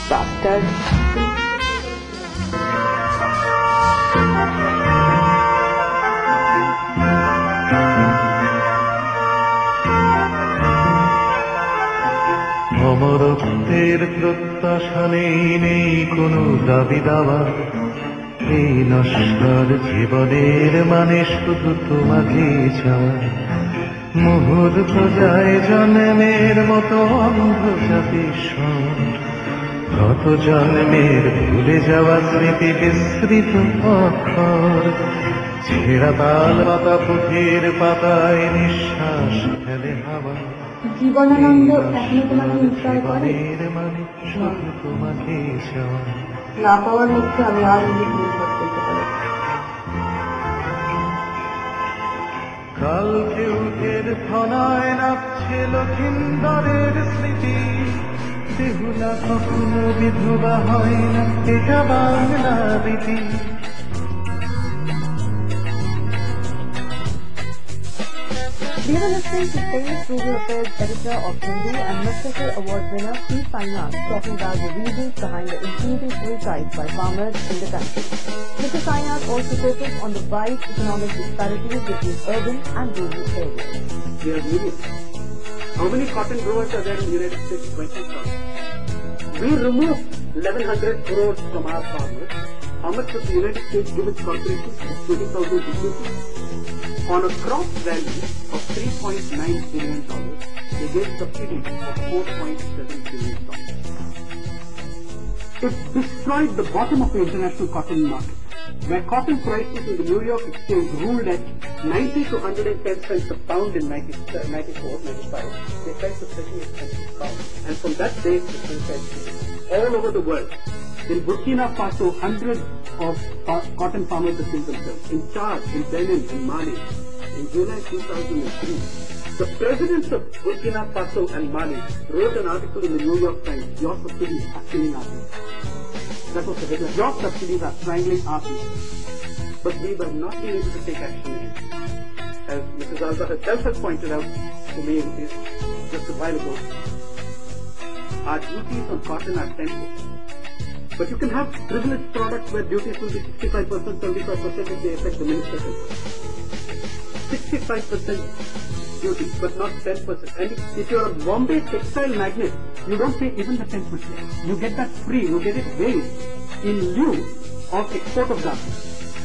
bastard. অমরত্বের প্রত্যাশা নেই কোনো দাবি দাওয়া, এই নশ্বর জীবনের মানে শুধু তোমাকে চাওয়া। মুহূর্ত যায় জন্মের মতো অন্ধ জাতি কত জন্মের ভুলে যাওয়া স্মৃতি বিস্মৃত অক্ষর, ছেঁড়া তাল পাতা পুঁথির পাতায় নিঃশ্বাস ফেলে হাওয়া। জীবনানন্দ এখনো তোমাকে ইনস্পায়ার করে? মানে শুধু তোমাকে চাওয়া। না পাওয়ার মধ্যে আমি আর নির্ভর করতে পারি। কালকে উঠের ফনায় নাচছে লক্ষিন্দরের স্মৃতি, বেহুলা কখনো বিধবা হয় না, এটা বাংলা রীতি। We were listening to famous Google Affairs editor of Hindu and Nutcracker Award winner P. Sainath talking about the reasons behind the increasing fuel price by farmers in the country. Mr. Sainath also focused on the wide economic disparities between urban and rural areas. We have millions. How many cotton growers are there in the United States? 20,000. We removed 1,100 crores from our farmers. How much does the United States give its corporations? 20,000 businesses. On a crop value of $3.9 billion, they gave subsidies of $4.7 billion. It destroyed the bottom of the international cotton market, where cotton prices in the New York Exchange ruled at 90 to 110 cents a pound in 94, 95. They fell to 38 cents a pound. And from that day, the fuel price changed. All over the world, in Burkina Faso, hundreds of cotton farmers have killed themselves. In Chad, in Benin, in Mali. In July 2003, the presidents of Burkina Faso and Mali wrote an article in the New York Times, "Your subsidies are killing our people." That was the headline. Your subsidies are strangling our people. But we were not able to take action. As Mrs. Alba herself has pointed out to me just a while ago, our duties on cotton are 10%. But you can have privileged products where duties will be 65%, 75% if they affect the minister's interest. 65% duty, but not 10%. And if you're a Bombay textile magnet, you don't pay even the 10%. You get that free, you get it waived in lieu of export of garments.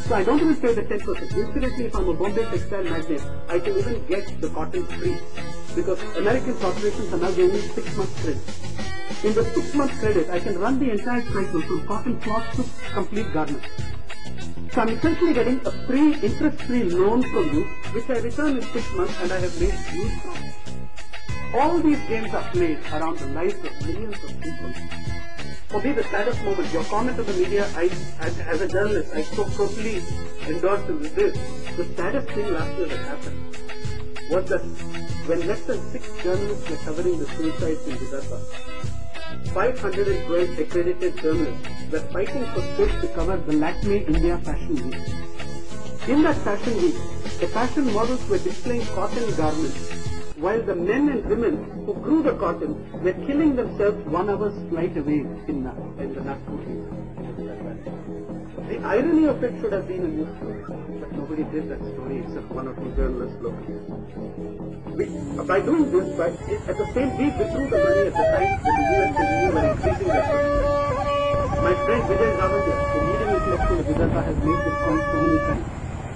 So I don't even pay the 10%. Incidentally, if I'm a Bombay textile magnet, I can even get the cotton free. Because American corporations are now giving me 6 months credit. In the 6 month credit, I can run the entire cycle from cotton cloth to complete garments. So I'm essentially getting a free, interest-free loan from you, which I return in 6 months, and I have made huge profit. All these games are played around the lives of millions of people. For me, the saddest moment, your comment of the media, as a journalist, I so totally endorsed with this. The saddest thing last year that happened was that when less than 6 journalists were covering the suicides in Vidarbha, 512 accredited journalists were fighting for space to cover the Lakme India Fashion Week. In that Fashion Week, the fashion models were displaying cotton garments, while the men and women who grew the cotton were killing themselves 1 hour's flight away in the Nagpur. The irony of it should have been a news story, but nobody did that story except 1 or 2 journalists locally. By doing this, at the same we withdrew the money at the time that the US and EU were increasing their subsidies. My friend Vijay Ravandia, the leading intellectual of Vidarbha, has made this point so many times.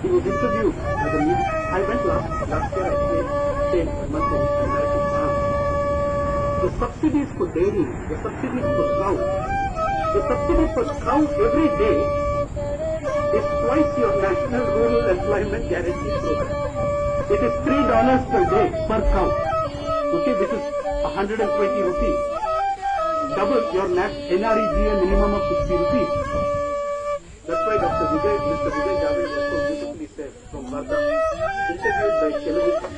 He was interviewed by the media. I went last year, I stayed a month in American Farm. The subsidies for dairy, the subsidies for cow, the subsidy for cow every day is twice your National Rural Employment Guarantee Program. It is $3 per day per cow. Okay, this is 120 rupees. Double your NREGA minimum of 60 rupees. That's why Mr. Vijay Javandia so beautifully said from Varda, interviewed by television.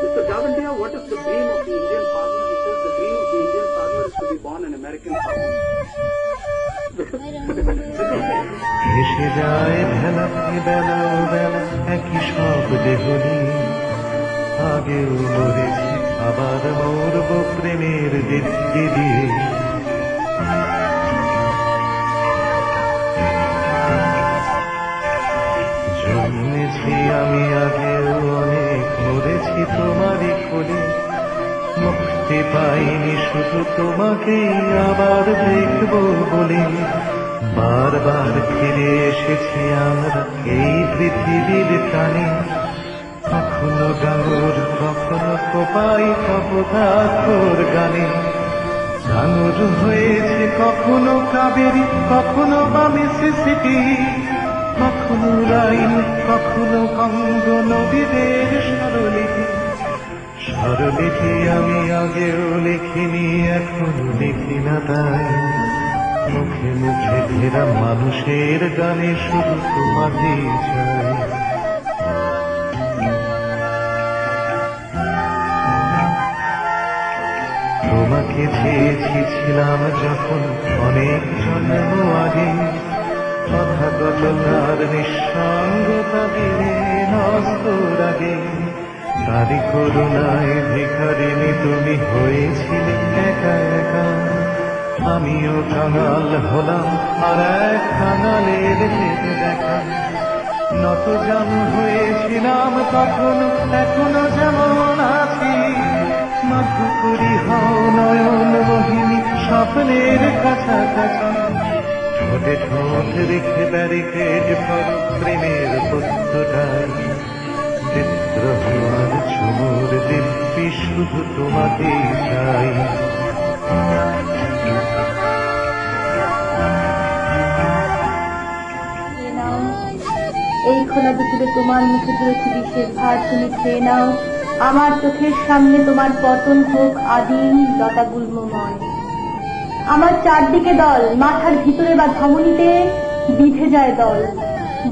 Mr. Javandia, what is the dream of the Indian farmer? He says the dream of the Indian farmer is to be born an American farmer. এসে যায় ভেলা বেলা বেলা একই সব দেহনি আগেও মরেছি আবার মরব প্রেমের দিব্যি দিয়ে জন্মেছি আমি আগেও অনেক মরেছি তোমারই কোলে মুক্তি পাইনি শুধু তোমাকেই আবার দেখব বলে বারবার ফিরে এসেছি আমরা এই পৃথিবীর টানে কখনো গাঙুর কখনো কোপাই কপোতাক্ষর গানে গাঙুর হয়েছে কখনো কাবেরী কখনো বা মিসিসিপি কখনো রাইন কখনো কঙ্গো নদীদের স্বরলিপি স্বরলিপি আমি আগেও লিখিনি এখনো লিখি না তাই মুখে মুখে ঘেরা মানুষের গানে শুধু তোমাকে চাই তোমাকে চেয়েছিলাম যখন অনেক জন্ম আগে কথাগত তার নিঃসঙ্গতা দিলে নস্তর আগে তারি করুণায় ভিখারিণী তুমি হয়েছিলে একা একা আমিও কাঙাল হলাম আর এক কাঙালের ভেবে দেখা নত জাম হয়েছিলাম তখন এখনো যেমন আছি মধুপুরী হও নয়ন মোহিনী স্বপ্নের কাছাকাছি ঠোঁটে ঠোঁট রেখে ব্যারিকেড করো প্রেমের পত্রটাই বিদ্রোহ আর চুমুর দিব্যি শুধু তোমাকেই চাই এই খোলা দুপুরে তোমার মুখে ধরেছি বিষের ভার তুমি খেয়ে নাও আমার চোখের সামনে তোমার পতন হোক আদিম লতাগুল্মময় আমার চারদিকে দল মাথার ভিতরে বা ধমনীতে বিধে যায় দল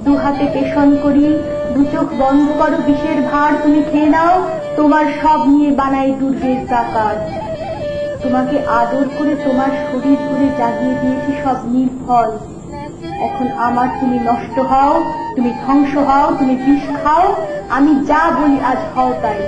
দুহাতে পেষণ করি দু চোখ বন্ধ করো বিষের ভার তুমি খেয়ে নাও তোমার সব নিয়ে বানাই দুর্গের প্রাকার তোমাকে আদর করে তোমার শরীর ধরে জাগিয়ে দিয়েছি সব নির্ফল এখন আমার তুমি নষ্ট হও তুমি ধ্বংস হও তুমি বিষ খাও আমি যা বলি আজ হও তাই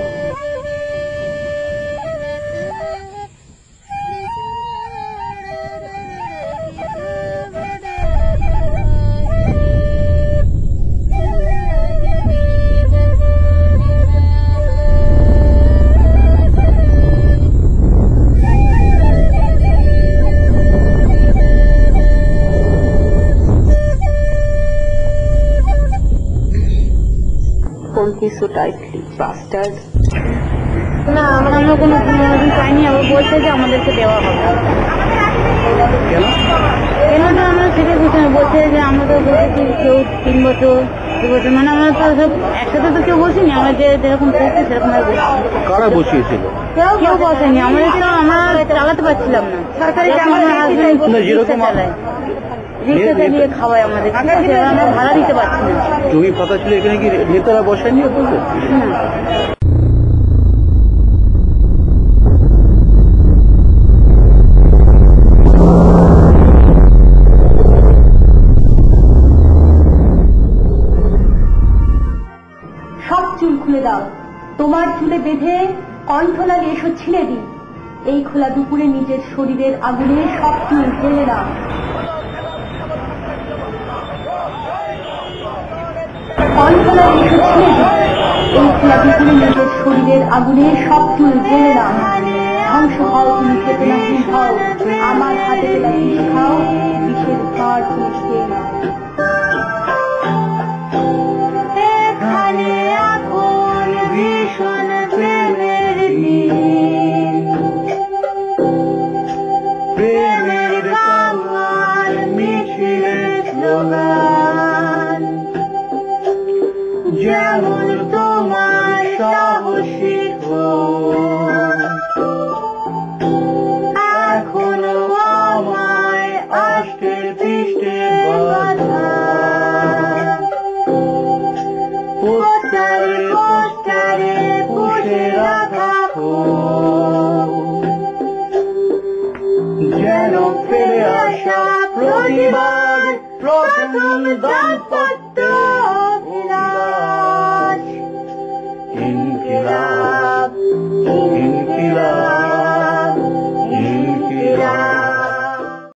So tightly, bastard. না আমরা কোনো চাইনি আবার বলছে যে আমাদেরকে দেওয়া হবে কেন? কেনটা আমরা শিখেছি বলছে যে আমরা তো বসেছি কেউ 3 বছর 2 বছর, মানে আমরা তো সব একসাথে তো কেউ বসিনি, আমরা যে যেরকম বসছি সেরকম আর বসছি। কারা বসিয়েছিল? কেউ বসেনি, আমাদের তো আমরা চালাতে পারছিলাম না। সরকারি না, যেরকম রিক্সা চালিয়ে খাওয়াই আমাদের, ঠিক আছে, এবার আমরা ভাড়া দিতে পারছি না। জমি পাতা ছিল, এখানে কি নেতারা বসায়নি আপনাদের? না। সব চুল খুলে দাও, তোমার চুলে বেঁধে কণ্ঠনালী এসো ছিঁড়ে দিই। এই খোলা দুপুরে নিজের শরীরের আগুনে সব চুল জ্বেলে দাও। কণ্ঠনালী এসো ছিঁড়ে দিই। এই খোলা দুপুরে নিজের শরীরের আগুনে সব চুল জ্বেলে দাও। ধ্বংস হও তুমি চেতনাহীন হও, আমার হাতে তোলা বিষ খাও, বিষের ঘর তুমি খেয়ে নাও। এখানে এখন ভীষণ প্রেমের দিন, প্রেমের কামাল মিছিলের স্লোগান, যেমন তোমার সাহসী খোঁজ, এখনো আমায় আষ্টে পৃষ্ঠে বাঁধা। পোস্টারে পোস্টারে পুষে রাখা যেন ফিরে আসা প্রতিবাদ, প্রথম দাম্পত্য